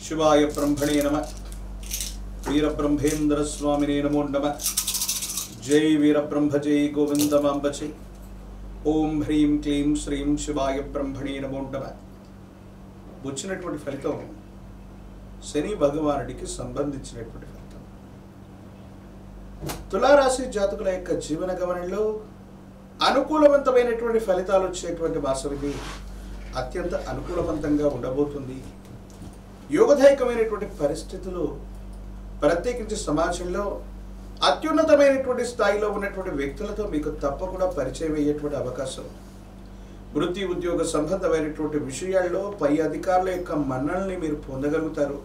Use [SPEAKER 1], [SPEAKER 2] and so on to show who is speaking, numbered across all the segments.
[SPEAKER 1] शिवाय ब्रह्मणे नमः। वीरब्रह्मेंद्र स्वामिने नमो नमः। जय वीरब्रह्म जय गोविंदमांब जय। ओम ह्रीं क्लीं श्रीं शिवाय ब्रह्मणे नमो नमः। వచ్చినటువంటి ఫలితం శని భగవానుడికి సంబంధించినటువంటి ఫలితం. తులారాశి జాతకుల యొక్క జీవన గమనంలో అనుకూలవంతమైనటువంటి ఫలితాలు వచ్చేటువంటి మాసం ఇది. అత్యంత అనుకూలవంతంగా ఉండబోతుంది. యోగదాయకమైనటువంటి పరిస్థితులు ప్రత్యేకించి సమాజంలో అత్యున్నతమైనటువంటి స్థాయిలో ఉన్నటువంటి వ్యక్తులతో మీకు తప్పకుండా పరిచయం అయ్యేటువంటి అవకాశం. వృత్తి ఉద్యోగ సంబంధమైనటువంటి విషయాల్లో పై అధికారుల యొక్క మన్ననల్ని మీరు పొందగలుగుతారు.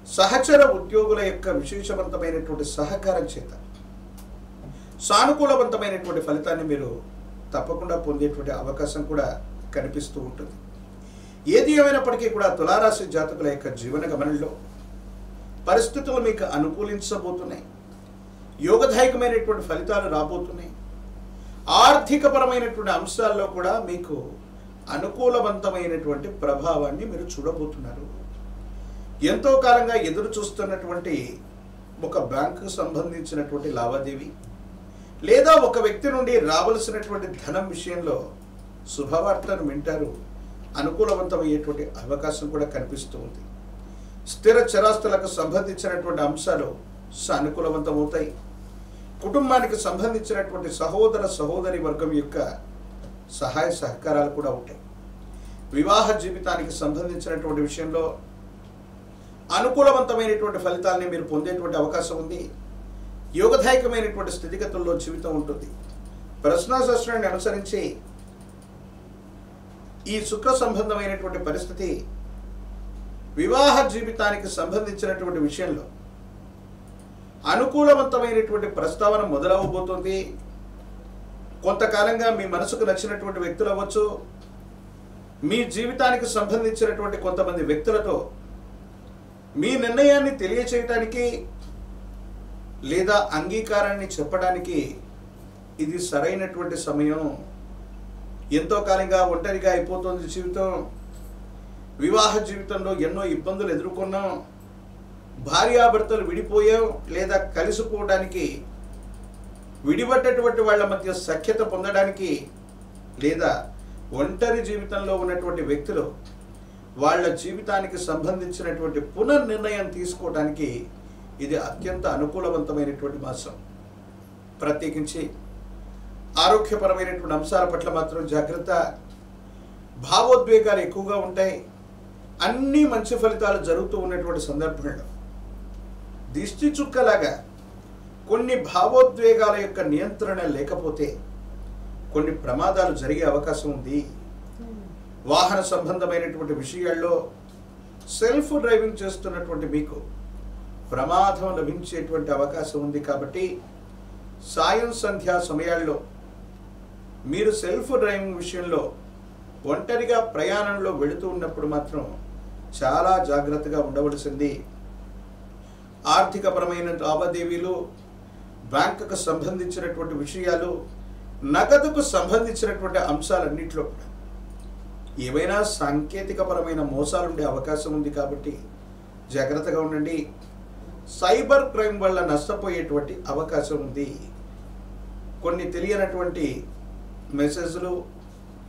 [SPEAKER 1] సహచర ఉద్యోగుల యొక్క విశేషవంతమైనటువంటి సహకారం చేత సానుకూలవంతమైనటువంటి ఫలితాన్ని మీరు తప్పకుండా పొందేటువంటి అవకాశం కూడా కనిపిస్తూ ఉంటుంది. ఏది ఏమైనప్పటికీ కూడా తులారాశి జాతకుల యొక్క జీవన గమనంలో పరిస్థితులు మీకు అనుకూలించబోతున్నాయి. యోగదాయకమైనటువంటి ఫలితాలు రాబోతున్నాయి. ఆర్థికపరమైనటువంటి అంశాల్లో కూడా మీకు అనుకూలవంతమైనటువంటి ప్రభావాన్ని మీరు చూడబోతున్నారు. ఎంతో కాలంగా ఎదురు చూస్తున్నటువంటి ఒక బ్యాంకుకు సంబంధించినటువంటి లావాదేవీ లేదా ఒక వ్యక్తి నుండి రావలసినటువంటి ధనం విషయంలో శుభవార్తను వింటారు. అనుకూలవంతమయ్యేటువంటి అవకాశం కూడా కనిపిస్తూ ఉంది. స్థిర చరాస్తులకు సంబంధించినటువంటి అంశాలు సానుకూలవంతమవుతాయి. కుటుంబానికి సంబంధించినటువంటి సహోదర సహోదరి వర్గం యొక్క సహాయ సహకారాలు కూడా ఉంటాయి. వివాహ జీవితానికి సంబంధించినటువంటి విషయంలో అనుకూలవంతమైనటువంటి ఫలితాలని మీరు పొందేటువంటి అవకాశం ఉంది. యోగదాయకమైనటువంటి స్థితిగతుల్లో జీవితం ఉంటుంది. ప్రశ్నాశాస్త్రాన్ని అనుసరించి ఈ శుక్ర సంబంధమైనటువంటి పరిస్థితి వివాహ జీవితానికి సంబంధించినటువంటి విషయంలో అనుకూలవంతమైనటువంటి ప్రస్తావన మొదలవబోతుంది. కొంతకాలంగా మీ మనసుకు నచ్చినటువంటి వ్యక్తులు అవ్వచ్చు, మీ జీవితానికి సంబంధించినటువంటి కొంతమంది వ్యక్తులతో మీ నిర్ణయాన్ని తెలియచేయటానికి లేదా అంగీకారాన్ని చెప్పడానికి ఇది సరైనటువంటి సమయం. ఎంతో కాలంగా ఒంటరిగా అయిపోతుంది జీవితం. వివాహ జీవితంలో ఎన్నో ఇబ్బందులు ఎదుర్కొన్నాం. భార్యాభర్తలు విడిపోయాం లేదా కలిసిపోవడానికి, విడిపడ్డటువంటి వాళ్ళ మధ్య సఖ్యత పొందడానికి, లేదా ఒంటరి జీవితంలో ఉన్నటువంటి వ్యక్తులు వాళ్ళ జీవితానికి సంబంధించినటువంటి పునర్నిర్ణయం తీసుకోవడానికి ఇది అత్యంత అనుకూలవంతమైనటువంటి మాసం. ప్రత్యేకించి ఆరోగ్యపరమైనటువంటి అంశాల పట్ల మాత్రం జాగ్రత్త. భావోద్వేగాలు ఎక్కువగా ఉంటాయి. అన్ని మంచి ఫలితాలు జరుగుతూ ఉన్నటువంటి సందర్భంలో దిష్టి చుక్కలాగా కొన్ని భావోద్వేగాల యొక్క నియంత్రణ లేకపోతే కొన్ని ప్రమాదాలు జరిగే అవకాశం ఉంది. వాహన సంబంధమైనటువంటి విషయాల్లో సెల్ఫ్ డ్రైవింగ్ చేస్తున్నటువంటి మీకు ప్రమాదం లభించేటువంటి అవకాశం ఉంది. కాబట్టి సాయం సంధ్యా సమయాల్లో మీరు సెల్ఫ్ డ్రైవింగ్ విషయంలో ఒంటరిగా ప్రయాణంలో వెళుతూ ఉన్నప్పుడు మాత్రం చాలా జాగ్రత్తగా ఉండవలసింది. ఆర్థికపరమైన లావాదేవీలు, బ్యాంకుకు సంబంధించినటువంటి విషయాలు, నగదుకు సంబంధించినటువంటి అంశాలన్నింటిలో కూడా ఏవైనా సాంకేతికపరమైన మోసాలు ఉండే అవకాశం ఉంది. కాబట్టి జాగ్రత్తగా ఉండండి. సైబర్ క్రైమ్ వల్ల నష్టపోయేటువంటి అవకాశం ఉంది. కొన్ని తెలియనటువంటి మెసేజ్లు,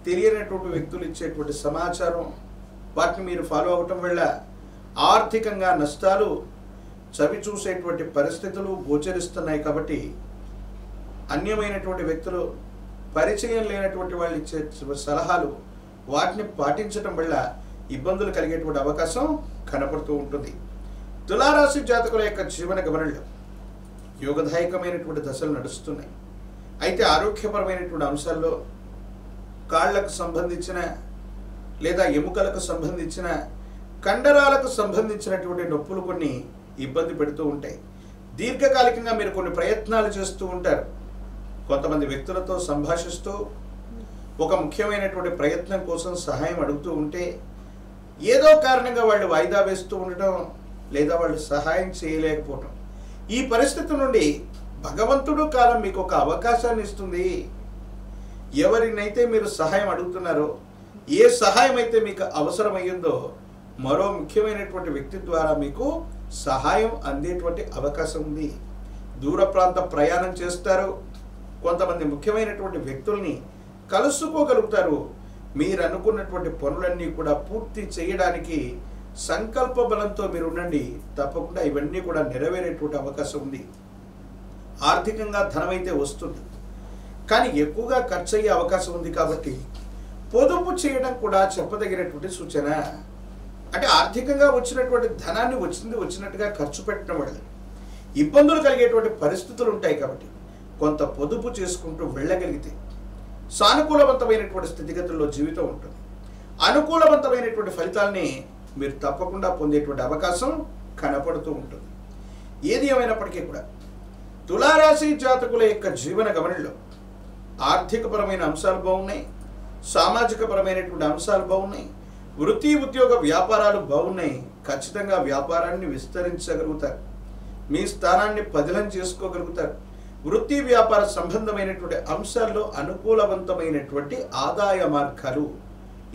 [SPEAKER 1] తెలియనటువంటి వ్యక్తులు ఇచ్చేటువంటి సమాచారం, వాటిని మీరు ఫాలో అవటం వల్ల ఆర్థికంగా నష్టాలు చవి చూసేటువంటి పరిస్థితులు గోచరిస్తున్నాయి. కాబట్టి అన్యమైనటువంటి వ్యక్తులు, పరిచయం లేనటువంటి వాళ్ళు ఇచ్చే సలహాలు, వాటిని పాటించడం వల్ల ఇబ్బందులు కలిగేటువంటి అవకాశం కనపడుతూ ఉంటుంది. తులారాశి జాతకుల యొక్క జీవన గమనంలో యోగదాయకమైనటువంటి దశలు నడుస్తున్నాయి. అయితే ఆరోగ్యపరమైనటువంటి అంశాల్లో కాళ్లకు సంబంధించిన లేదా ఎముకలకు సంబంధించిన, కండరాలకు సంబంధించినటువంటి నొప్పులు కొన్ని ఇబ్బంది పెడుతూ ఉంటాయి. దీర్ఘకాలికంగా మీరు కొన్ని ప్రయత్నాలు చేస్తూ ఉంటారు. కొంతమంది వ్యక్తులతో సంభాషిస్తూ ఒక ముఖ్యమైనటువంటి ప్రయత్నం కోసం సహాయం అడుగుతూ ఉంటే ఏదో కారణంగా వాళ్ళు వాయిదా వేస్తూ ఉండటం లేదా వాళ్ళు సహాయం చేయలేకపోవటం, ఈ పరిస్థితి నుండి భగవంతుడు కాలం మీకు ఒక అవకాశాన్ని ఇస్తుంది. ఎవరినైతే మీరు సహాయం అడుగుతున్నారో, ఏ సహాయం అయితే మీకు అవసరమయ్యిందో మరో ముఖ్యమైనటువంటి వ్యక్తి ద్వారా మీకు సహాయం అందేటువంటి అవకాశం ఉంది. దూర ప్రాంత ప్రయాణం చేస్తారు. కొంతమంది ముఖ్యమైనటువంటి వ్యక్తుల్ని కలుసుకోగలుగుతారు. మీరు అనుకున్నటువంటి పనులన్నీ కూడా పూర్తి చేయడానికి సంకల్ప బలంతో మీరు ఉండండి. తప్పకుండా ఇవన్నీ కూడా నెరవేరేటువంటి అవకాశం ఉంది. ఆర్థికంగా ధనమైతే వస్తుంది, కానీ ఎక్కువగా ఖర్చు అయ్యే అవకాశం ఉంది. కాబట్టి పొదుపు చేయడం కూడా చెప్పదగినటువంటి సూచన. అంటే ఆర్థికంగా వచ్చినటువంటి ధనాన్ని వచ్చినట్టుగా ఖర్చు పెట్టడం వల్ల ఇబ్బందులు కలిగేటువంటి పరిస్థితులు ఉంటాయి. కాబట్టి కొంత పొదుపు చేసుకుంటూ వెళ్ళగలిగితే సానుకూలవంతమైనటువంటి స్థితిగతుల్లో జీవితం ఉంటుంది. అనుకూలవంతమైనటువంటి ఫలితాల్ని మీరు తప్పకుండా పొందేటువంటి అవకాశం కనపడుతూ ఉంటుంది. ఏది ఏమైనప్పటికీ కూడా తులారాశి జాతకుల యొక్క జీవన గమనంలో ఆర్థికపరమైన అంశాలు బాగున్నాయి, సామాజికపరమైనటువంటి అంశాలు బాగున్నాయి, వృత్తి ఉద్యోగ వ్యాపారాలు బాగున్నాయి. ఖచ్చితంగా వ్యాపారాన్ని విస్తరించగలుగుతారు, మీ స్థానాన్ని పదిలం చేసుకోగలుగుతారు. వృత్తి వ్యాపార సంబంధమైనటువంటి అంశాల్లో అనుకూలవంతమైనటువంటి ఆదాయ మార్గాలు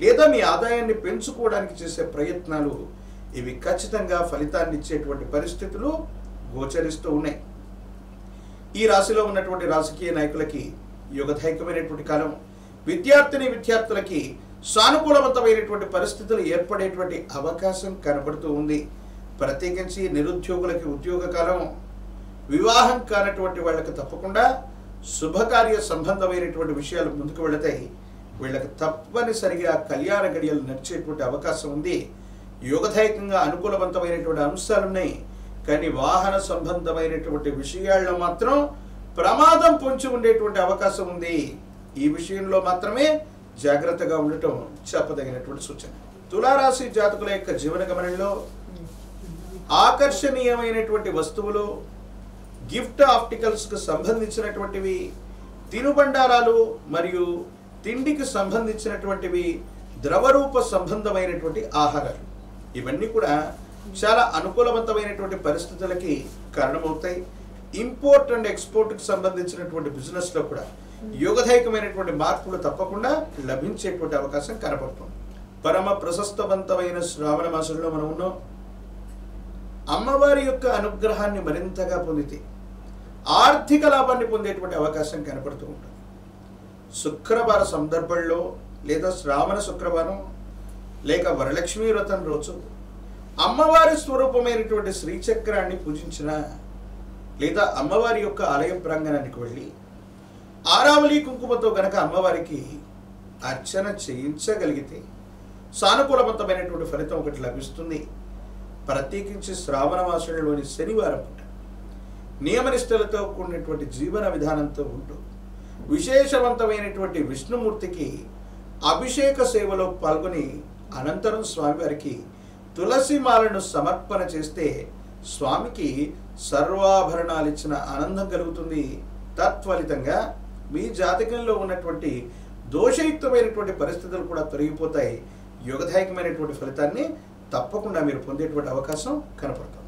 [SPEAKER 1] లేదా మీ ఆదాయాన్ని పెంచుకోవడానికి చేసే ప్రయత్నాలు ఇవి ఖచ్చితంగా ఫలితాన్ని ఇచ్చేటువంటి పరిస్థితులు గోచరిస్తూ ఉన్నాయి. ఈ రాశిలో ఉన్నటువంటి రాజకీయ నాయకులకి యుగదాయకమైనటువంటి కాలం. విద్యార్థులకి సానుకూలవంతమైనటువంటి పరిస్థితులు ఏర్పడేటువంటి అవకాశం కనబడుతూ ఉంది. ప్రత్యేకించి నిరుద్యోగులకి ఉద్యోగ కాలం. వివాహం కానటువంటి వాళ్ళకి తప్పకుండా శుభకార్య సంబంధమైనటువంటి విషయాలు ముందుకు వెళతాయి. వీళ్ళకి తప్పనిసరిగా కళ్యాణ గడియలు నడిచేటువంటి అవకాశం ఉంది. యోగదాయకంగా అనుకూలవంతమైనటువంటి అంశాలు ఉన్నాయి, కానీ వాహన సంబంధమైనటువంటి విషయాల్లో మాత్రం ప్రమాదం పొంచి ఉండేటువంటి అవకాశం ఉంది. ఈ విషయంలో మాత్రమే జాగ్రత్తగా ఉండటం చెప్పదగినటువంటి సూచన. తులారాశి జాతకుల యొక్క జీవన గమనంలో ఆకర్షణీయమైనటువంటి వస్తువులు, గిఫ్ట్ ఆర్టికల్స్కు సంబంధించినటువంటివి, తినుబండారాలు మరియు తిండికి సంబంధించినటువంటివి, ద్రవరూప సంబంధమైనటువంటి ఆహారాలు ఇవన్నీ కూడా చాలా అనుకూలవంతమైనటువంటి పరిస్థితులకి కారణమవుతాయి. ఇంపోర్ట్ అండ్ ఎక్స్పోర్ట్కి సంబంధించినటువంటి బిజినెస్లో కూడా యోగదాయకమైనటువంటి మార్పులు తప్పకుండా లభించేటువంటి అవకాశం కనపడుతుంది. పరమ ప్రశస్తవంతమైన శ్రావణ మాసంలో మనం ఉన్నాం. అమ్మవారి యొక్క అనుగ్రహాన్ని మరింతగా పొందితే ఆర్థిక లాభాన్ని పొందేటువంటి అవకాశం కనపడుతూ ఉంటుంది. శుక్రవార సందర్భంలో లేదా శ్రావణ శుక్రవారం లేక వరలక్ష్మీ వ్రతం రోజు అమ్మవారి స్వరూపమైనటువంటి శ్రీచక్రాన్ని పూజించిన లేదా అమ్మవారి యొక్క ఆలయ ప్రాంగణానికి వెళ్ళి ఆరావళి కుంకుమతో గనక అమ్మవారికి అర్చన చేయించగలిగితే సానుకూలవంతమైనటువంటి ఫలితం ఒకటి లభిస్తుంది. ప్రత్యేకించి శ్రావణ మాసంలోని శనివారం పూట నియమనిష్టలతో కూడినటువంటి జీవన విధానంతో ఉంటూ విశేషవంతమైనటువంటి విష్ణుమూర్తికి అభిషేక సేవలో పాల్గొని అనంతరం స్వామివారికి తులసి మాలను సమర్పణ చేస్తే స్వామికి సర్వాభరణాలు ఇచ్చిన ఆనందం కలుగుతుంది. తత్ఫలితంగా మీ జాతకంలో ఉన్నటువంటి దోషయుక్తమైనటువంటి పరిస్థితులు కూడా తొలగిపోతాయి. యోగదాయకమైనటువంటి ఫలితాన్ని తప్పకుండా మీరు పొందేటువంటి అవకాశం కనపడుతుంది.